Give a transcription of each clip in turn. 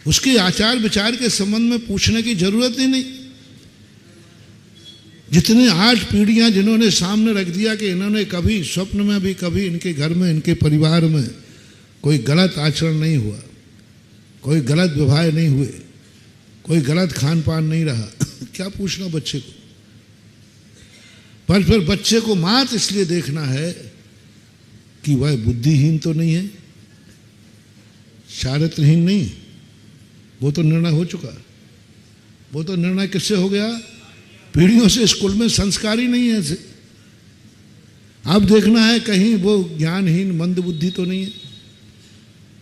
उसके आचार विचार के संबंध में पूछने की जरूरत ही नहीं। जितने 8 पीढ़ियां जिन्होंने सामने रख दिया कि इन्होंने कभी स्वप्न में भी कभी इनके घर में, इनके परिवार में कोई गलत आचरण नहीं हुआ, कोई गलत व्यवहार नहीं हुए, कोई गलत खान पान नहीं रहा। क्या पूछना बच्चे को? पर फिर बच्चे को मात्र इसलिए देखना है कि वह बुद्धिहीन तो नहीं है, चारित्रहीन नहीं। वो तो निर्णय हो चुका। वो तो निर्णय किससे हो गया? पीढ़ियों से स्कूल में संस्कार ही नहीं है ऐसे। अब देखना है कहीं वो ज्ञानहीन मंद बुद्धि तो नहीं है,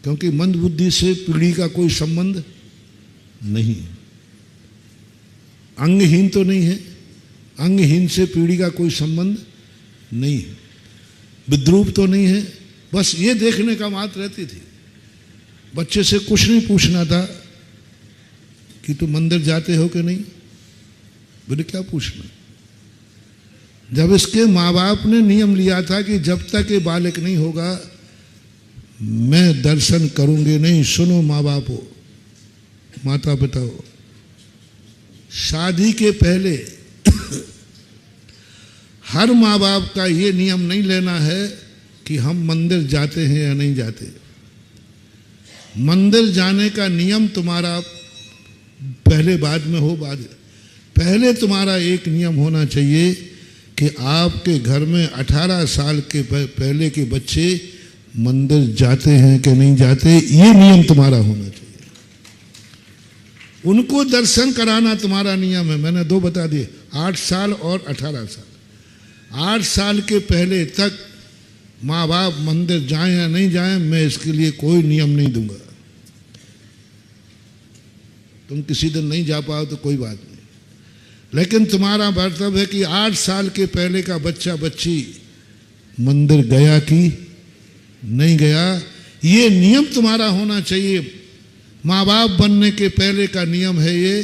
क्योंकि मंद बुद्धि से पीढ़ी का कोई संबंध नहीं है। अंगहीन तो नहीं है, अंगहीन से पीढ़ी का कोई संबंध नहीं है। विद्रूप तो नहीं है। बस ये देखने का बात रहती थी। बच्चे से कुछ नहीं पूछना था कि तुम मंदिर जाते हो कि नहीं। बोले क्या पूछना? जब इसके माँ बाप ने नियम लिया था कि जब तक ये बालक नहीं होगा मैं दर्शन करूंगे नहीं। सुनो माँ बाप हो, माता पिता हो, शादी के पहले हर माँ बाप का ये नियम नहीं लेना है कि हम मंदिर जाते हैं या नहीं जाते। मंदिर जाने का नियम तुम्हारा पहले बाद में हो। पहले तुम्हारा एक नियम होना चाहिए कि आपके घर में 18 साल के पहले के बच्चे मंदिर जाते हैं कि नहीं जाते, ये नियम तुम्हारा होना चाहिए। उनको दर्शन कराना तुम्हारा नियम है। मैंने 2 बता दिए, 8 साल और 18 साल। 8 साल के पहले तक माँ बाप मंदिर जाएं या नहीं जाएं, मैं इसके लिए कोई नियम नहीं दूंगा। तुम किसी दिन नहीं जा पाओ तो कोई बात नहीं, लेकिन तुम्हारा कर्तव्य है कि 8 साल के पहले का बच्चा बच्ची मंदिर गया कि नहीं गया, ये नियम तुम्हारा होना चाहिए। माँ बाप बनने के पहले का नियम है ये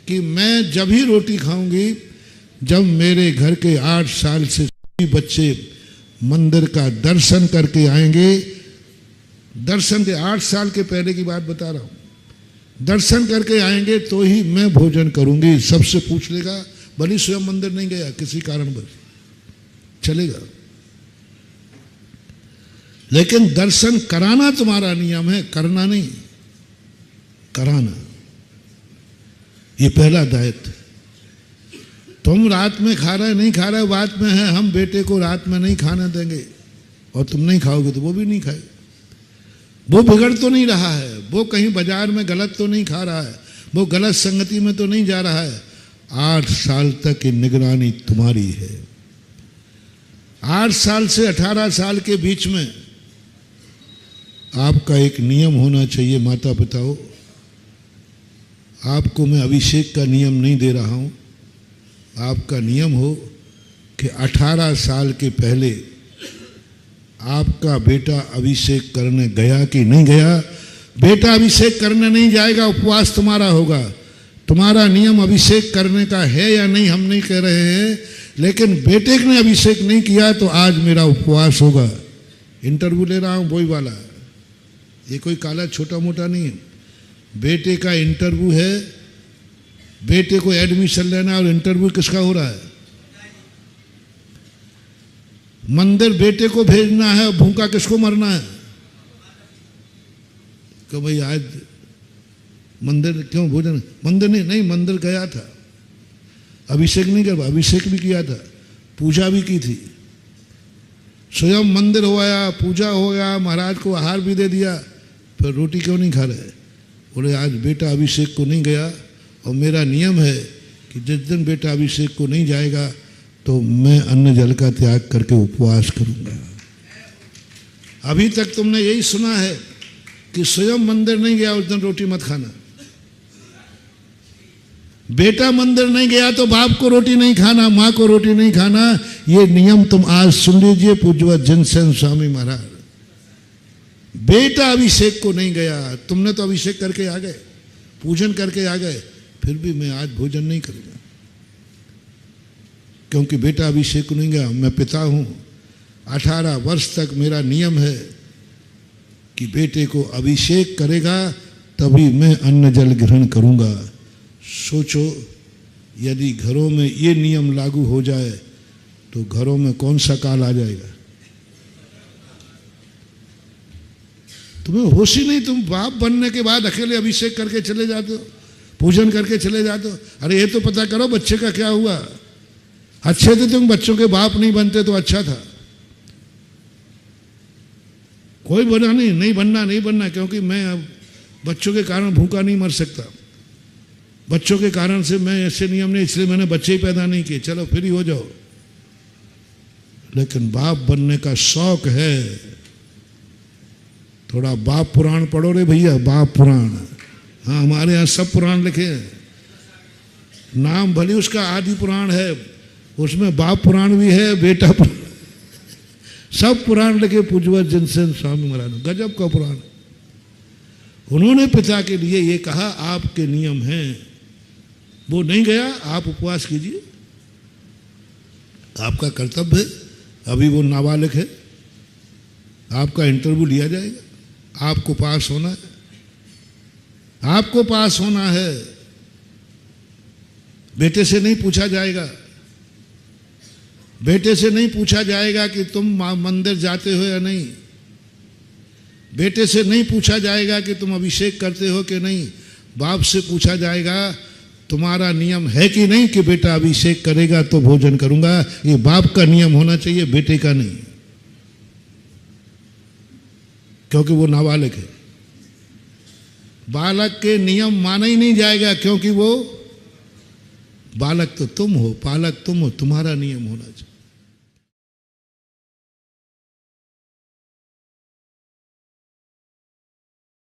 कि मैं जब ही रोटी खाऊंगी जब मेरे घर के 8 साल से बच्चे मंदिर का दर्शन करके आएंगे। दर्शन के 8 साल के पहले की बात बता रहा हूं। दर्शन करके आएंगे तो ही मैं भोजन करूंगी। सबसे पूछ लेगा, भले स्वयं मंदिर नहीं गया किसी कारणवश चलेगा, लेकिन दर्शन कराना तुम्हारा नियम है, करना नहीं, कराना। ये पहला दायित्व। तुम रात में खा रहे नहीं खा रहे बात में है, हम बेटे को रात में नहीं खाने देंगे और तुम नहीं खाओगे तो वो भी नहीं खाए। वो बिगड़ तो नहीं रहा है, वो कहीं बाजार में गलत तो नहीं खा रहा है, वो गलत संगति में तो नहीं जा रहा है। 8 साल तक की निगरानी तुम्हारी है। 8 साल से 18 साल के बीच में आपका एक नियम होना चाहिए। माता पिताओं, आपको मैं अभिषेक का नियम नहीं दे रहा हूं। आपका नियम हो कि 18 साल के पहले आपका बेटा अभिषेक करने गया कि नहीं गया। बेटा अभिषेक करने नहीं जाएगा, उपवास तुम्हारा होगा। तुम्हारा नियम अभिषेक करने का है या नहीं हम नहीं कह रहे हैं, लेकिन बेटे ने अभिषेक नहीं किया तो आज मेरा उपवास होगा। इंटरव्यू ले रहा हूं वही वाला, ये कोई काला छोटा मोटा नहीं है। बेटे का इंटरव्यू है, बेटे को एडमिशन लेना और इंटरव्यू किसका हो रहा है? मंदिर बेटे को भेजना है, भूखा किसको मरना है? कि भाई आज मंदिर क्यों भोजन? मंदिर नहीं, मंदिर गया था, अभिषेक नहीं कर, अभिषेक भी किया था, पूजा भी की थी, स्वयं मंदिर हो आया, पूजा हो गया, महाराज को आहार भी दे दिया, फिर रोटी क्यों नहीं खा रहे? बोले आज बेटा अभिषेक को नहीं गया और मेरा नियम है कि जिस दिन बेटा अभिषेक को नहीं जाएगा तो मैं अन्न जल का त्याग करके उपवास करूंगा। अभी तक तुमने यही सुना है कि स्वयं मंदिर नहीं गया उस दिन रोटी मत खाना। बेटा मंदिर नहीं गया तो बाप को रोटी नहीं खाना, माँ को रोटी नहीं खाना। ये नियम तुम आज सुन लीजिए पूज्य जिनसेन स्वामी महाराज। बेटा अभिषेक को नहीं गया, तुमने तो अभिषेक करके आ गए, पूजन करके आ गए, फिर भी मैं आज भोजन नहीं करूंगा क्योंकि बेटा अभिषेक को नहीं गया। मैं पिता हूं, 18 वर्ष तक मेरा नियम है कि बेटे को अभिषेक करेगा तभी मैं अन्न जल ग्रहण करूंगा। सोचो, यदि घरों में ये नियम लागू हो जाए तो घरों में कौन सा काल आ जाएगा। तुम्हें होश ही नहीं, तुम बाप बनने के बाद अकेले अभिषेक करके चले जाते हो, पूजन करके चले जाते हो। अरे ये तो पता करो बच्चे का क्या हुआ। अच्छे थे तुम, बच्चों के बाप नहीं बनते तो अच्छा था। कोई बना नहीं बनना, क्योंकि मैं अब बच्चों के कारण भूखा नहीं मर सकता। बच्चों के कारण से मैं ऐसे नियम नहीं, इसलिए मैंने बच्चे ही पैदा नहीं किए, चलो फ्री हो जाओ। लेकिन बाप बनने का शौक है, थोड़ा बाप पुराण पढ़ो रे भैया, बाप पुराण। हाँ, हमारे यहाँ सब पुराण लिखे हैं। नाम भले उसका आदि पुराण है, उसमें बाप पुराण भी है, बेटा पुराण, सब पुराण लिखे पूज्यवत जिनसेन स्वामी महाराज, गजब का पुराण। उन्होंने पिता के लिए ये कहा, आपके नियम हैं। वो नहीं गया, आप उपवास कीजिए, आपका कर्तव्य है। अभी वो नाबालिग है, आपका इंटरव्यू लिया जाएगा, आपको पास होना है, आपको पास होना है। बेटे से नहीं पूछा जाएगा, बेटे से नहीं पूछा जाएगा कि तुम मंदिर जाते हो या नहीं। बेटे से नहीं पूछा जाएगा कि तुम अभिषेक करते हो कि नहीं। बाप से पूछा जाएगा, तुम्हारा नियम है कि नहीं कि बेटा अभिषेक करेगा तो भोजन करूंगा। ये बाप का नियम होना चाहिए, बेटे का नहीं, क्योंकि वो नाबालिग है। बालक के नियम माना ही नहीं जाएगा, क्योंकि वो बालक तो तुम हो, पालक तुम हो, तुम्हारा नियम होना चाहिए।